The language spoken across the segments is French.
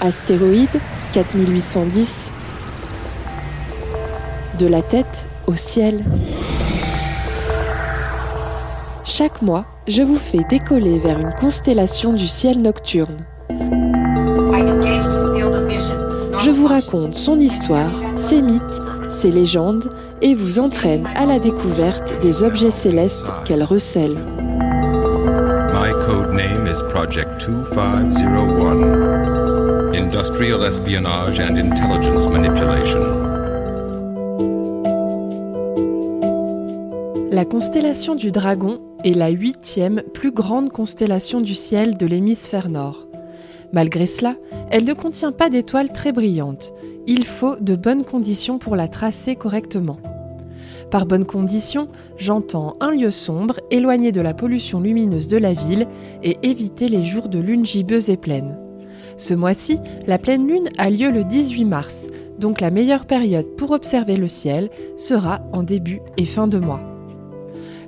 Astéroïde 4810. De la tête au ciel. Chaque mois, je vous fais décoller vers une constellation du ciel nocturne. Je vous raconte son histoire, ses mythes, ses légendes et vous entraîne à la découverte des objets célestes qu'elle recèle. My code name is Project 2501. Industrial espionage and intelligence manipulation. La constellation du Dragon est la 8e plus grande constellation du ciel de l'hémisphère nord. Malgré cela, elle ne contient pas d'étoiles très brillantes. Il faut de bonnes conditions pour la tracer correctement. Par bonnes conditions, j'entends un lieu sombre, éloigné de la pollution lumineuse de la ville et éviter les jours de lune gibbeuse et pleine. Ce mois-ci, la pleine lune a lieu le 18 mars, donc la meilleure période pour observer le ciel sera en début et fin de mois.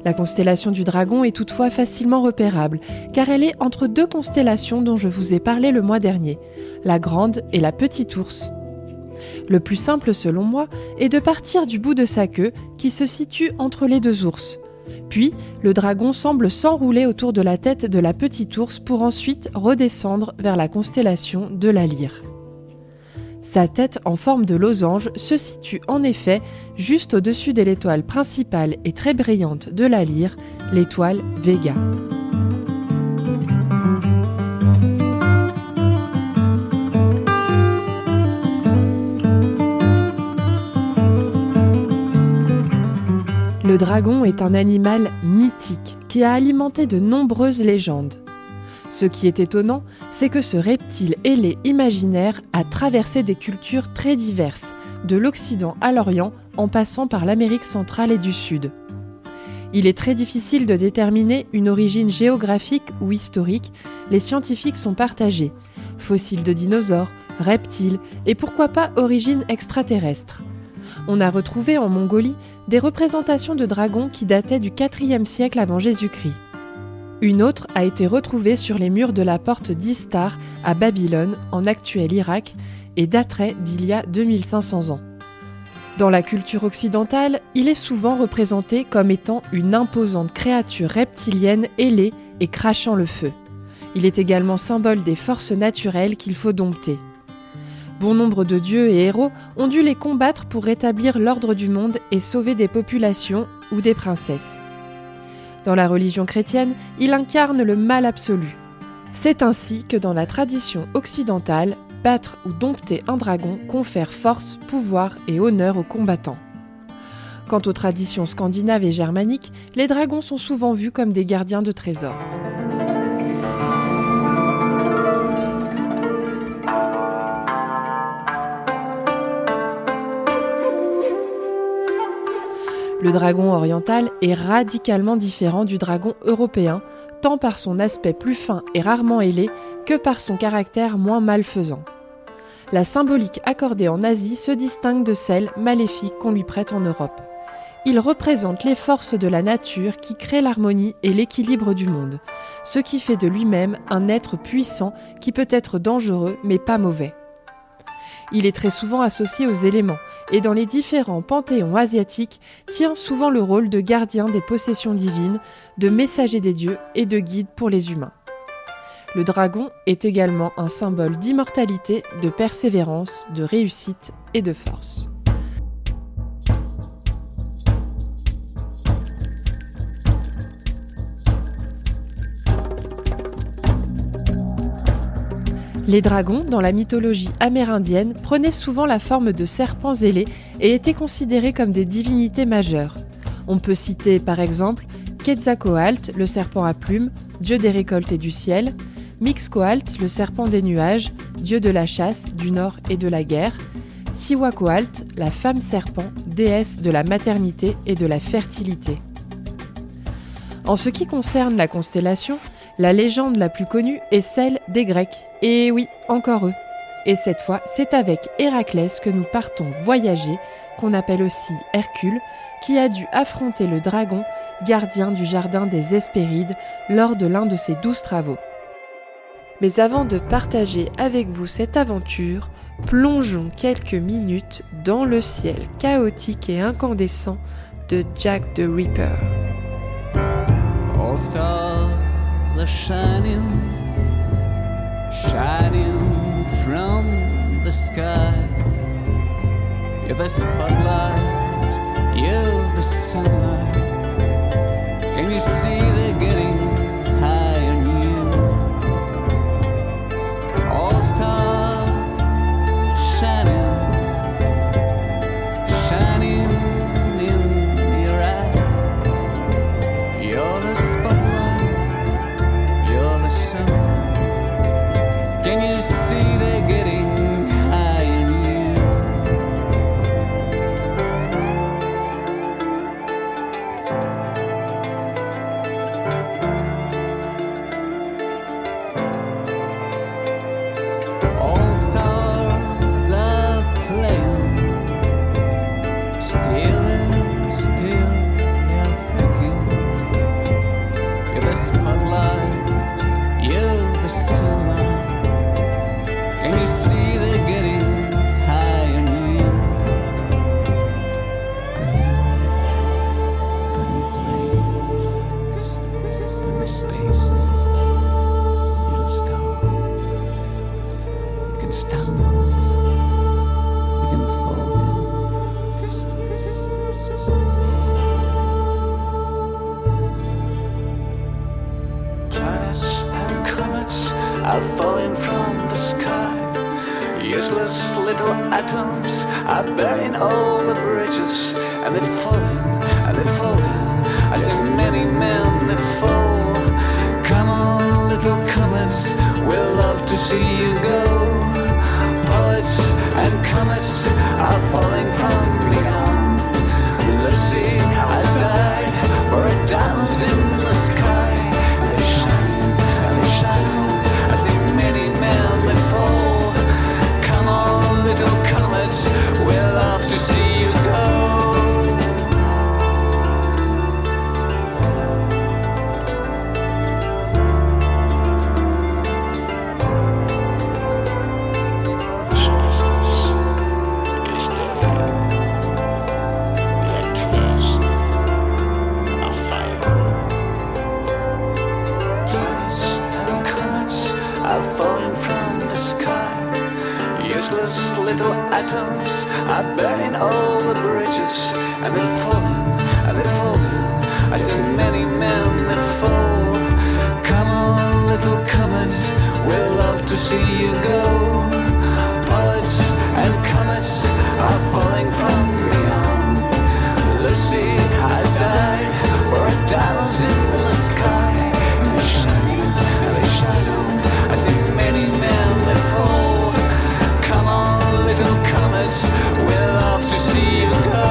La constellation du Dragon est toutefois facilement repérable, car elle est entre deux constellations dont je vous ai parlé le mois dernier, la Grande et la Petite Ourse. Le plus simple selon moi est de partir du bout de sa queue qui se situe entre les deux ours. Puis, le dragon semble s'enrouler autour de la tête de la Petite Ourse pour ensuite redescendre vers la constellation de la Lyre. Sa tête en forme de losange se situe en effet juste au-dessus de l'étoile principale et très brillante de la Lyre, l'étoile Vega. Le dragon est un animal mythique qui a alimenté de nombreuses légendes. Ce qui est étonnant, c'est que ce reptile ailé imaginaire a traversé des cultures très diverses, de l'Occident à l'Orient en passant par l'Amérique centrale et du Sud. Il est très difficile de déterminer une origine géographique ou historique, les scientifiques sont partagés. Fossiles de dinosaures, reptiles et pourquoi pas origine extraterrestre. On a retrouvé en Mongolie des représentations de dragons qui dataient du IVe siècle avant Jésus-Christ. Une autre a été retrouvée sur les murs de la porte d'Istar à Babylone, en actuel Irak, et daterait d'il y a 2500 ans. Dans la culture occidentale, il est souvent représenté comme étant une imposante créature reptilienne ailée et crachant le feu. Il est également symbole des forces naturelles qu'il faut dompter. Bon nombre de dieux et héros ont dû les combattre pour rétablir l'ordre du monde et sauver des populations ou des princesses. Dans la religion chrétienne, il incarne le mal absolu. C'est ainsi que dans la tradition occidentale, battre ou dompter un dragon confère force, pouvoir et honneur aux combattants. Quant aux traditions scandinaves et germaniques, les dragons sont souvent vus comme des gardiens de trésors. Le dragon oriental est radicalement différent du dragon européen, tant par son aspect plus fin et rarement ailé que par son caractère moins malfaisant. La symbolique accordée en Asie se distingue de celle maléfique qu'on lui prête en Europe. Il représente les forces de la nature qui créent l'harmonie et l'équilibre du monde, ce qui fait de lui-même un être puissant qui peut être dangereux mais pas mauvais. Il est très souvent associé aux éléments et dans les différents panthéons asiatiques tient souvent le rôle de gardien des possessions divines, de messager des dieux et de guide pour les humains. Le dragon est également un symbole d'immortalité, de persévérance, de réussite et de force. Les dragons, dans la mythologie amérindienne, prenaient souvent la forme de serpents ailés et étaient considérés comme des divinités majeures. On peut citer par exemple Quetzalcoatl, le serpent à plumes, dieu des récoltes et du ciel, Mixcoatl, le serpent des nuages, dieu de la chasse, du nord et de la guerre, Cihuacoatl, la femme serpent, déesse de la maternité et de la fertilité. En ce qui concerne la constellation, la légende la plus connue est celle des Grecs. Et oui, encore eux. Et cette fois, c'est avec Héraclès que nous partons voyager, qu'on appelle aussi Hercule, qui a dû affronter le dragon, gardien du jardin des Hespérides, lors de l'un de ses 12 travaux. Mais avant de partager avec vous cette aventure, plongeons quelques minutes dans le ciel chaotique et incandescent de Jack the Ripper. All stars are shining, shining from the sky. You're the spotlight, you're the sunlight. Can you see they're getting high on you? All stars shining, shining in your eyes. You're the spotlight, you're the sunlight. Can you see they're getting high on you? All stars are playing, still they're thinking. You're the spotlight, you're the sunlight. Can you see they're getting high on you? Burning flames, in the space, little star. You can stumble, you can fall. Planets and comets are falling from the sky. Useless little atoms are burning all the bridges, and they're falling, and they're falling. I see many men that fall. Come on, little comets, we'll love to see you go. Poets and comets are falling from beyond. Lucy has died for a dance in the sky. And they shine, and they shine. I see many men that fall. Come on, little comets, we'll love to see you go. Planets and comets are falling from the sky. Useless little atoms are burning all the bridges, and they're falling, and they're falling. I see many men that fall. Come on, little comets, we'll love to see you go. Poets and comets are falling from beyond. Lucy has died for a dance in the sky. And they shine, and they shine. I see many men that fall. Come on, little comets, we'll love to see you go.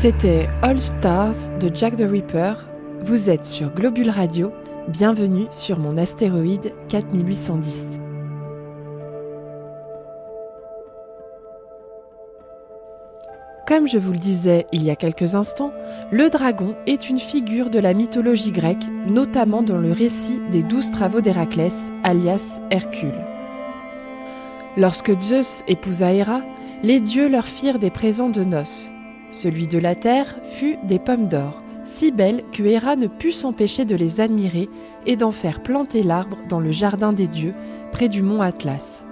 C'était All Stars de Jack the Ripper. Vous êtes sur Globule Radio. Bienvenue sur mon astéroïde 4810. Comme je vous le disais il y a quelques instants, le dragon est une figure de la mythologie grecque, notamment dans le récit des 12 travaux d'Héraclès, alias Hercule. Lorsque Zeus épousa Héra, les dieux leur firent des présents de noces. Celui de la terre fut des pommes d'or, si belles que Héra ne put s'empêcher de les admirer et d'en faire planter l'arbre dans le jardin des dieux, près du mont Atlas.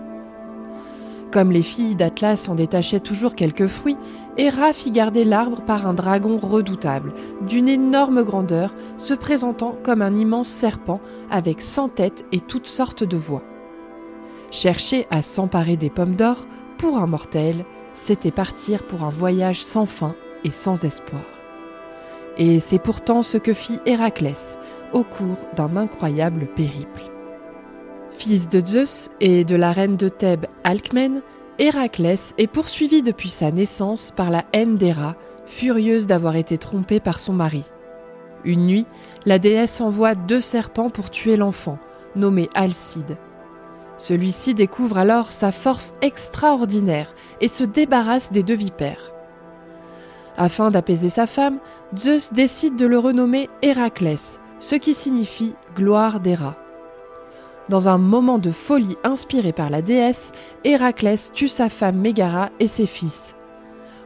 Comme les filles d'Atlas en détachaient toujours quelques fruits, Héra fit garder l'arbre par un dragon redoutable, d'une énorme grandeur, se présentant comme un immense serpent avec 100 têtes et toutes sortes de voix. Chercher à s'emparer des pommes d'or, pour un mortel, c'était partir pour un voyage sans fin et sans espoir. Et c'est pourtant ce que fit Héraclès au cours d'un incroyable périple. Fils de Zeus et de la reine de Thèbes Alcmène, Héraclès est poursuivi depuis sa naissance par la haine d'Héra, furieuse d'avoir été trompée par son mari. Une nuit, la déesse envoie 2 serpents pour tuer l'enfant, nommé Alcide. Celui-ci découvre alors sa force extraordinaire et se débarrasse des 2 vipères. Afin d'apaiser sa femme, Zeus décide de le renommer Héraclès, ce qui signifie « gloire d'Héra ». Dans un moment de folie inspiré par la déesse, Héraclès tue sa femme Mégara et ses fils.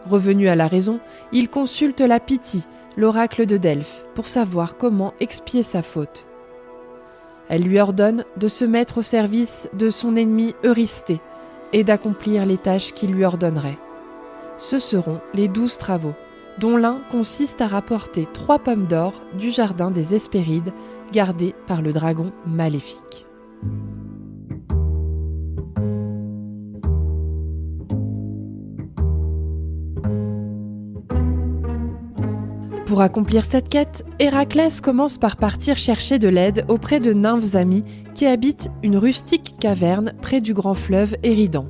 Revenu à la raison, il consulte la Pythie, l'oracle de Delphes, pour savoir comment expier sa faute. Elle lui ordonne de se mettre au service de son ennemi Eurysthée et d'accomplir les tâches qu'il lui ordonnerait. Ce seront les 12 travaux, dont l'un consiste à rapporter 3 pommes d'or du jardin des Hespérides, gardées par le dragon maléfique. Pour accomplir cette quête, Héraclès commence par partir chercher de l'aide auprès de nymphes amies qui habitent une rustique caverne près du grand fleuve Éridan.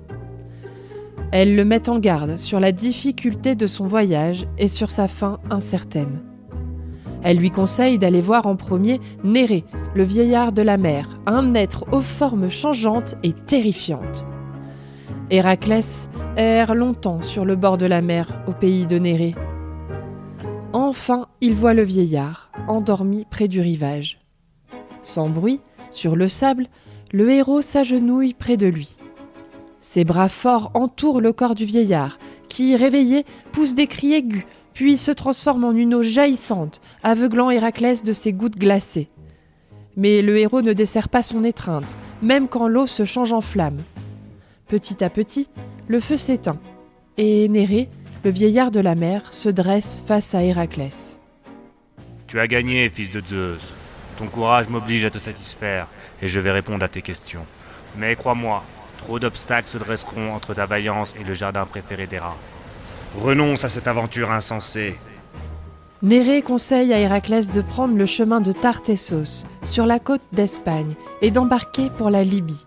Elles le mettent en garde sur la difficulté de son voyage et sur sa fin incertaine. Elles lui conseillent d'aller voir en premier Nérée, le vieillard de la mer, un être aux formes changeantes et terrifiantes. Héraclès erre longtemps sur le bord de la mer, au pays de Nérée. Enfin, il voit le vieillard, endormi près du rivage. Sans bruit, sur le sable, le héros s'agenouille près de lui. Ses bras forts entourent le corps du vieillard, qui, réveillé, pousse des cris aigus, puis se transforme en une eau jaillissante, aveuglant Héraclès de ses gouttes glacées. Mais le héros ne desserre pas son étreinte, même quand l'eau se change en flamme. Petit à petit, le feu s'éteint, et Nérée, le vieillard de la mer, se dresse face à Héraclès. Tu as gagné, fils de Zeus. Ton courage m'oblige à te satisfaire, et je vais répondre à tes questions. Mais crois-moi, trop d'obstacles se dresseront entre ta vaillance et le jardin préféré d'Héra. Renonce à cette aventure insensée. Nérée conseille à Héraclès de prendre le chemin de Tartessos, sur la côte d'Espagne, et d'embarquer pour la Libye.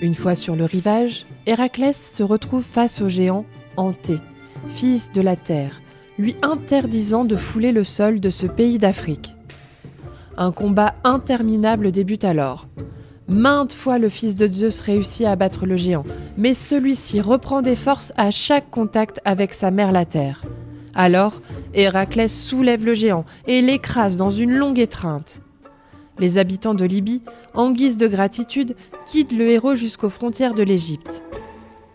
Une fois sur le rivage, Héraclès se retrouve face au géant Anté, fils de la terre, lui interdisant de fouler le sol de ce pays d'Afrique. Un combat interminable débute alors. Maintes fois le fils de Zeus réussit à abattre le géant, mais celui-ci reprend des forces à chaque contact avec sa mère la terre. Alors, Héraclès soulève le géant et l'écrase dans une longue étreinte. Les habitants de Libye, en guise de gratitude, quittent le héros jusqu'aux frontières de l'Égypte.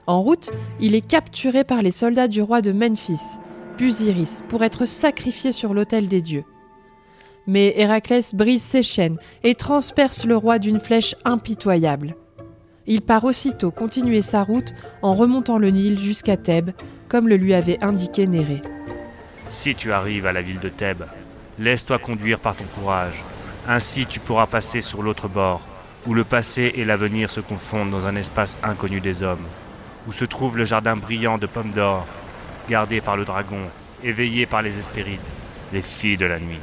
En route, il est capturé par les soldats du roi de Memphis, Busiris, pour être sacrifié sur l'autel des dieux. Mais Héraclès brise ses chaînes et transperce le roi d'une flèche impitoyable. Il part aussitôt continuer sa route en remontant le Nil jusqu'à Thèbes, comme le lui avait indiqué Nérée. Si tu arrives à la ville de Thèbes, laisse-toi conduire par ton courage. Ainsi tu pourras passer sur l'autre bord, où le passé et l'avenir se confondent dans un espace inconnu des hommes, où se trouve le jardin brillant de pommes d'or, gardé par le dragon, éveillé par les Hespérides, les filles de la nuit.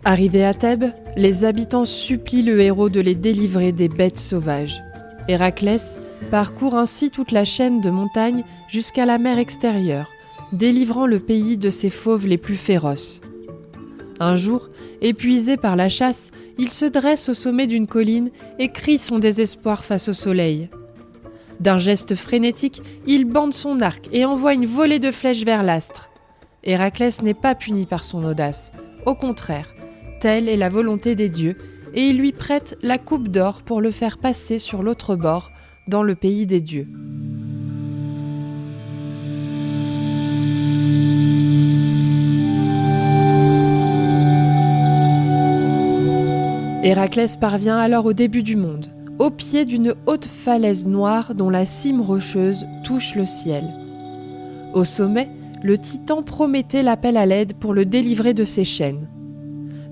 Arrivés à Thèbes, les habitants supplient le héros de les délivrer des bêtes sauvages. Héraclès parcourt ainsi toute la chaîne de montagnes jusqu'à la mer extérieure, délivrant le pays de ses fauves les plus féroces. Un jour, épuisé par la chasse, il se dresse au sommet d'une colline et crie son désespoir face au soleil. D'un geste frénétique, il bande son arc et envoie une volée de flèches vers l'astre. Héraclès n'est pas puni par son audace. Au contraire, telle est la volonté des dieux, et il lui prête la coupe d'or pour le faire passer sur l'autre bord, dans le pays des dieux. Héraclès parvient alors au début du monde, au pied d'une haute falaise noire dont la cime rocheuse touche le ciel. Au sommet, le titan Prométhée l'appelle à l'aide pour le délivrer de ses chaînes.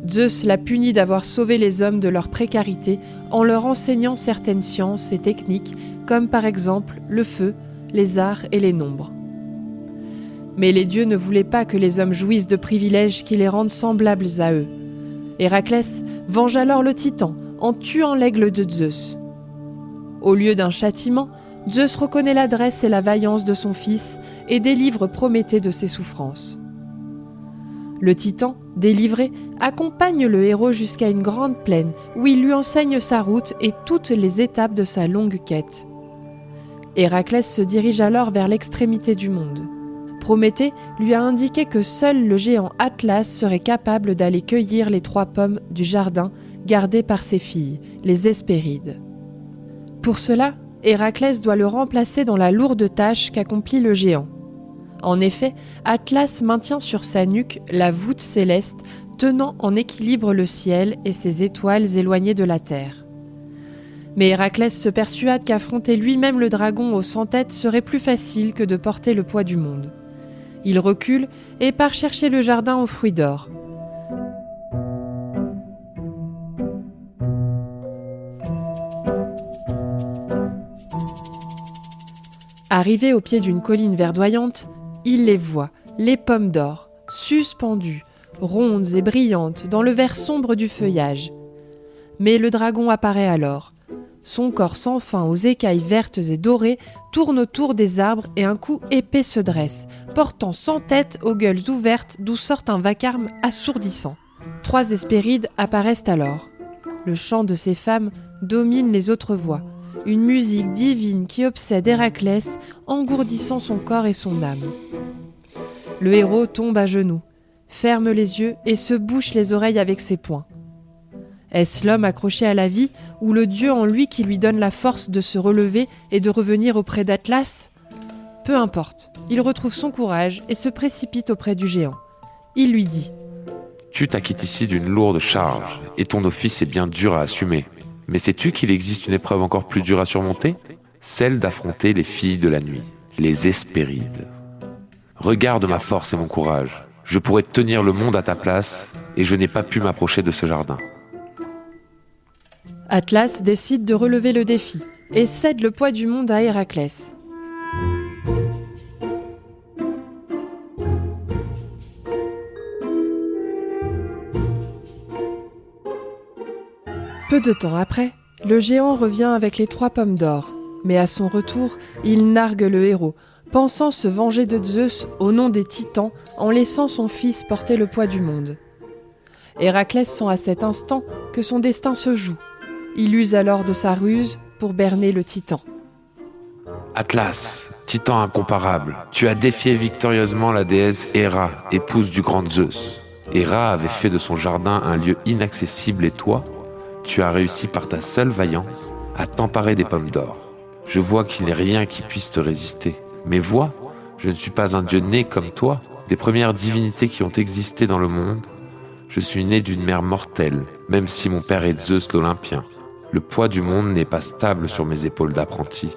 Zeus l'a puni d'avoir sauvé les hommes de leur précarité en leur enseignant certaines sciences et techniques, comme par exemple le feu, les arts et les nombres. Mais les dieux ne voulaient pas que les hommes jouissent de privilèges qui les rendent semblables à eux. Héraclès venge alors le titan en tuant l'aigle de Zeus. Au lieu d'un châtiment, Zeus reconnaît l'adresse et la vaillance de son fils et délivre Prométhée de ses souffrances. Le titan, délivré, accompagne le héros jusqu'à une grande plaine où il lui enseigne sa route et toutes les étapes de sa longue quête. Héraclès se dirige alors vers l'extrémité du monde. Prométhée lui a indiqué que seul le géant Atlas serait capable d'aller cueillir les 3 pommes du jardin gardées par ses filles, les Hespérides. Pour cela, Héraclès doit le remplacer dans la lourde tâche qu'accomplit le géant. En effet, Atlas maintient sur sa nuque la voûte céleste tenant en équilibre le ciel et ses étoiles éloignées de la terre. Mais Héraclès se persuade qu'affronter lui-même le dragon aux 100 têtes serait plus facile que de porter le poids du monde. Il recule et part chercher le jardin aux fruits d'or. Arrivé au pied d'une colline verdoyante, il les voit, les pommes d'or, suspendues, rondes et brillantes dans le vert sombre du feuillage. Mais le dragon apparaît alors. Son corps sans fin aux écailles vertes et dorées tourne autour des arbres et un cou épais se dresse, portant 100 têtes aux gueules ouvertes d'où sort un vacarme assourdissant. 3 Hespérides apparaissent alors. Le chant de ces femmes domine les autres voix. Une musique divine qui obsède Héraclès, engourdissant son corps et son âme. Le héros tombe à genoux, ferme les yeux et se bouche les oreilles avec ses poings. Est-ce l'homme accroché à la vie ou le dieu en lui qui lui donne la force de se relever et de revenir auprès d'Atlas ? Peu importe, il retrouve son courage et se précipite auprès du géant. Il lui dit : « Tu t'acquittes ici d'une lourde charge et ton office est bien dur à assumer. Mais sais-tu qu'il existe une épreuve encore plus dure à surmonter ? Celle d'affronter les filles de la nuit, les Hespérides. Regarde ma force et mon courage. Je pourrais tenir le monde à ta place et je n'ai pas pu m'approcher de ce jardin. » Atlas décide de relever le défi et cède le poids du monde à Héraclès. Peu de temps après, le géant revient avec les 3 pommes d'or, mais à son retour, il nargue le héros, pensant se venger de Zeus au nom des titans en laissant son fils porter le poids du monde. Héraclès sent à cet instant que son destin se joue. Il use alors de sa ruse pour berner le titan. « Atlas, titan incomparable, tu as défié victorieusement la déesse Héra, épouse du grand Zeus. Héra avait fait de son jardin un lieu inaccessible et toi, tu as réussi par ta seule vaillance à t'emparer des pommes d'or. Je vois qu'il n'est rien qui puisse te résister. Mais vois, je ne suis pas un dieu né comme toi. Des premières divinités qui ont existé dans le monde, je suis né d'une mère mortelle, même si mon père est Zeus l'Olympien. Le poids du monde n'est pas stable sur mes épaules d'apprenti.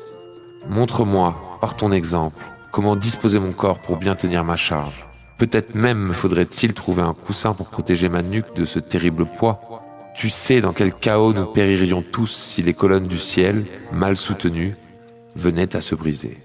Montre-moi, par ton exemple, comment disposer mon corps pour bien tenir ma charge. Peut-être même me faudrait-il trouver un coussin pour protéger ma nuque de ce terrible poids. Tu sais dans quel chaos nous péririons tous si les colonnes du ciel, mal soutenues, venaient à se briser.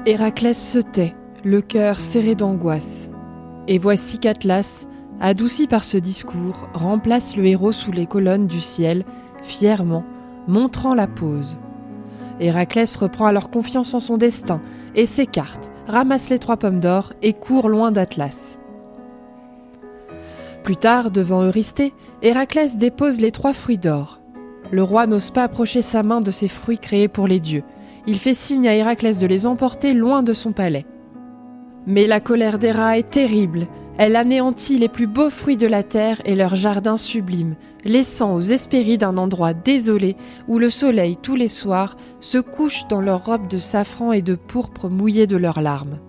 Héraclès se tait, le cœur serré d'angoisse. Et voici qu'Atlas, adouci par ce discours, remplace le héros sous les colonnes du ciel, fièrement, montrant la pose. Héraclès reprend alors confiance en son destin et s'écarte, ramasse les 3 pommes d'or et court loin d'Atlas. Plus tard, devant Eurysthée, Héraclès dépose les 3 fruits d'or. Le roi n'ose pas approcher sa main de ces fruits créés pour les dieux. Il fait signe à Héraclès de les emporter loin de son palais. Mais la colère d'Héra est terrible. Elle anéantit les plus beaux fruits de la terre et leurs jardins sublimes, laissant aux Hespérides un endroit désolé où le soleil, tous les soirs, se couche dans leurs robes de safran et de pourpre mouillées de leurs larmes.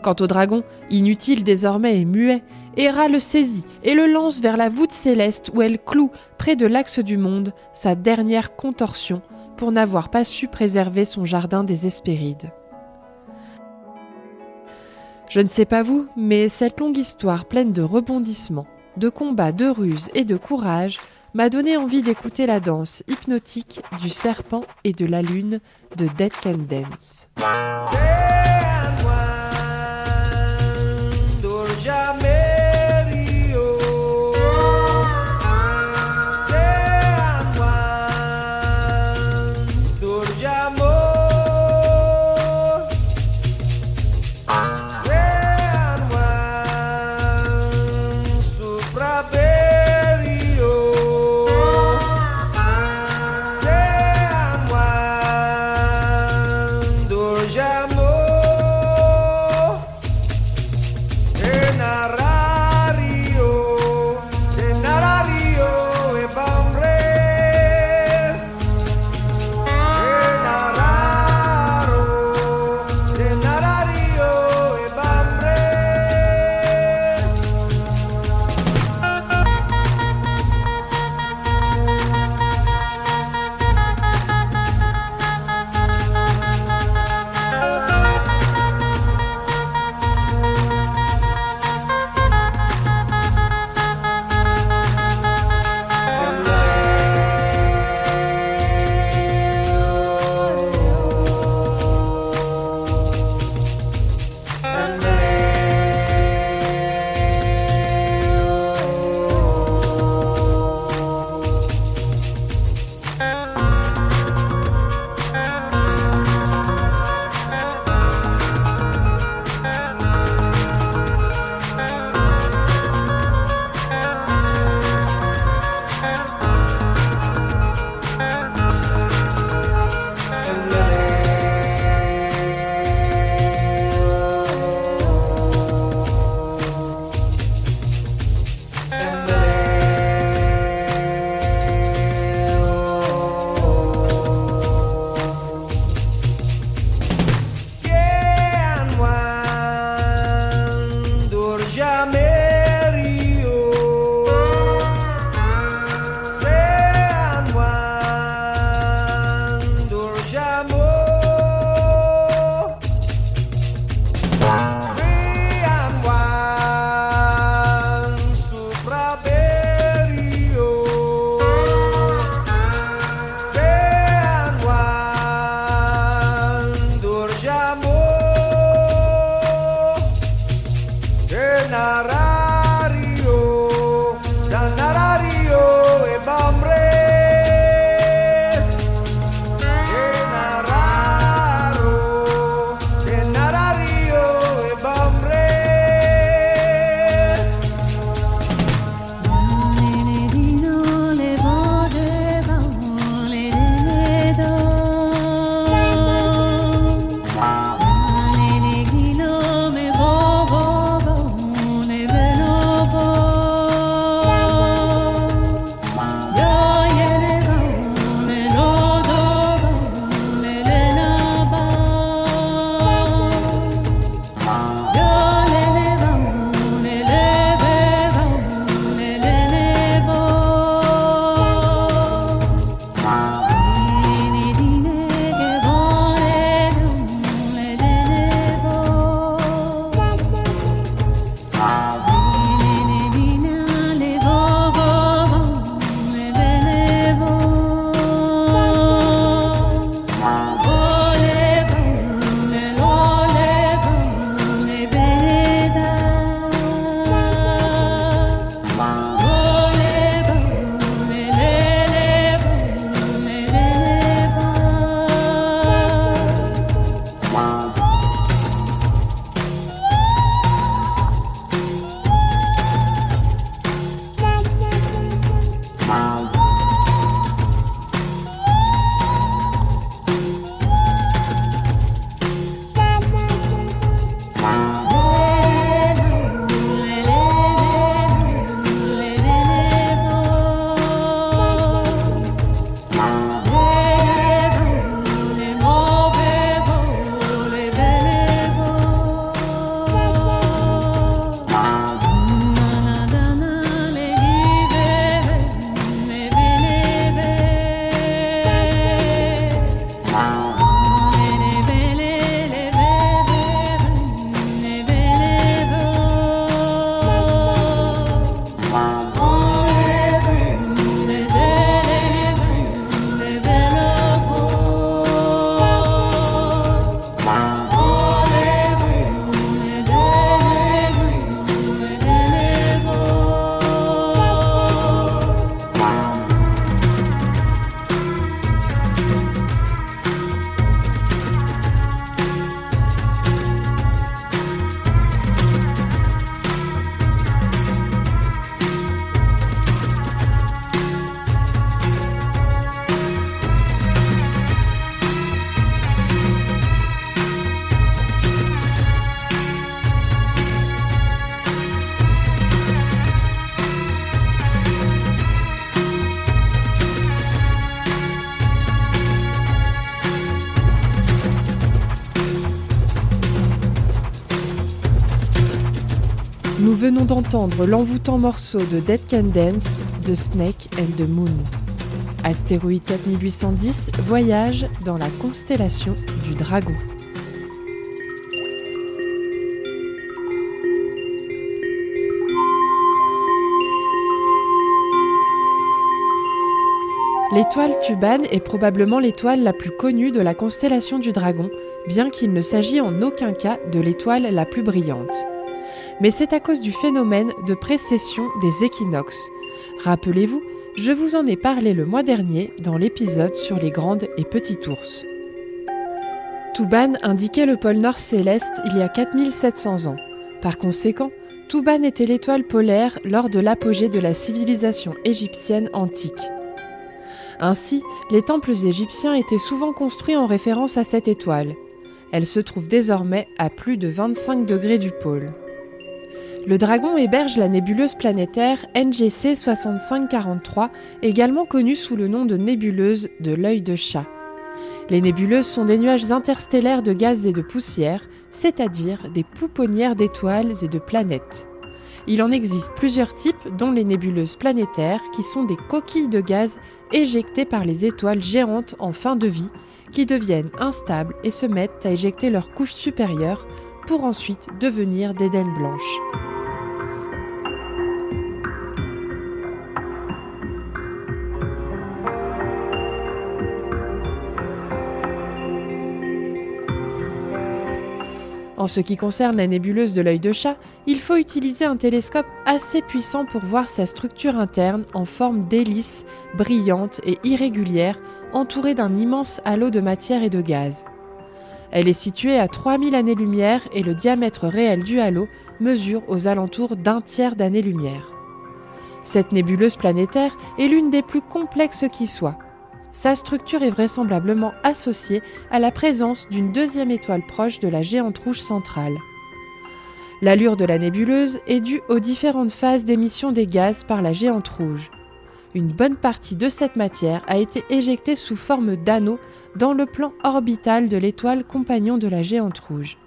Quant au dragon, inutile désormais et muet, Héra le saisit et le lance vers la voûte céleste où elle cloue, près de l'axe du monde, sa dernière contorsion pour n'avoir pas su préserver son jardin des Hespérides. Je ne sais pas vous, mais cette longue histoire pleine de rebondissements, de combats, de ruses et de courage m'a donné envie d'écouter la danse hypnotique du serpent et de la lune de Dead Can Dance. Amor venons d'entendre l'envoûtant morceau de Dead Can Dance de Snake and the Moon. Astéroïde 4810 voyage dans la constellation du Dragon. L'étoile Tuban est probablement l'étoile la plus connue de la constellation du Dragon, bien qu'il ne s'agit en aucun cas de l'étoile la plus brillante. Mais c'est à cause du phénomène de précession des équinoxes. Rappelez-vous, je vous en ai parlé le mois dernier dans l'épisode sur les grandes et petites ours. Tuban indiquait le pôle nord céleste il y a 4700 ans. Par conséquent, Tuban était l'étoile polaire lors de l'apogée de la civilisation égyptienne antique. Ainsi, les temples égyptiens étaient souvent construits en référence à cette étoile. Elle se trouve désormais à plus de 25 degrés du pôle. Le Dragon héberge la nébuleuse planétaire NGC 6543, également connue sous le nom de nébuleuse de l'œil de chat. Les nébuleuses sont des nuages interstellaires de gaz et de poussière, c'est-à-dire des pouponnières d'étoiles et de planètes. Il en existe plusieurs types, dont les nébuleuses planétaires, qui sont des coquilles de gaz éjectées par les étoiles géantes en fin de vie, qui deviennent instables et se mettent à éjecter leur couche supérieure pour ensuite devenir des naines blanches. En ce qui concerne la nébuleuse de l'œil de chat, il faut utiliser un télescope assez puissant pour voir sa structure interne en forme d'hélice, brillante et irrégulière, entourée d'un immense halo de matière et de gaz. Elle est située à 3000 années-lumière et le diamètre réel du halo mesure aux alentours d'1 tiers d'année-lumière. Cette nébuleuse planétaire est l'une des plus complexes qui soit. Sa structure est vraisemblablement associée à la présence d'une deuxième étoile proche de la géante rouge centrale. L'allure de la nébuleuse est due aux différentes phases d'émission des gaz par la géante rouge. Une bonne partie de cette matière a été éjectée sous forme d'anneaux dans le plan orbital de l'étoile compagnon de la géante rouge.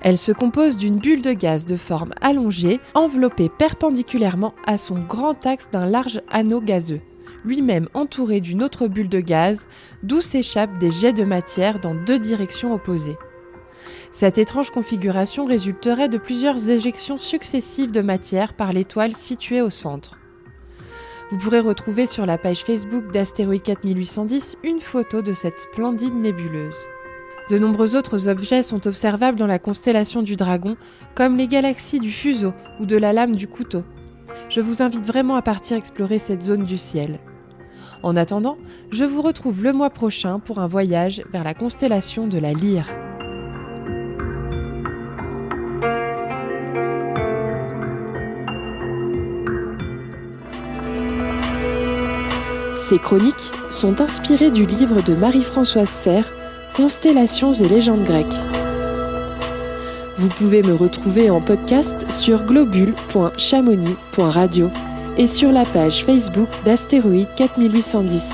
Elle se compose d'une bulle de gaz de forme allongée, enveloppée perpendiculairement à son grand axe d'un large anneau gazeux, lui-même entouré d'une autre bulle de gaz, d'où s'échappent des jets de matière dans 2 directions opposées. Cette étrange configuration résulterait de plusieurs éjections successives de matière par l'étoile située au centre. Vous pourrez retrouver sur la page Facebook d'Astéroïde 4810 une photo de cette splendide nébuleuse. De nombreux autres objets sont observables dans la constellation du Dragon, comme les galaxies du fuseau ou de la lame du couteau. Je vous invite vraiment à partir explorer cette zone du ciel. En attendant, je vous retrouve le mois prochain pour un voyage vers la constellation de la Lyre. Ces chroniques sont inspirées du livre de Marie-Françoise Serre, Constellations et légendes grecques. Vous pouvez me retrouver en podcast sur globule.chamonix.radio et sur la page Facebook d'Astéroïde 4810.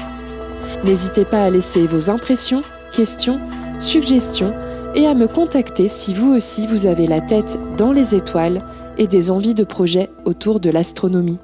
N'hésitez pas à laisser vos impressions, questions, suggestions et à me contacter si vous aussi vous avez la tête dans les étoiles et des envies de projets autour de l'astronomie.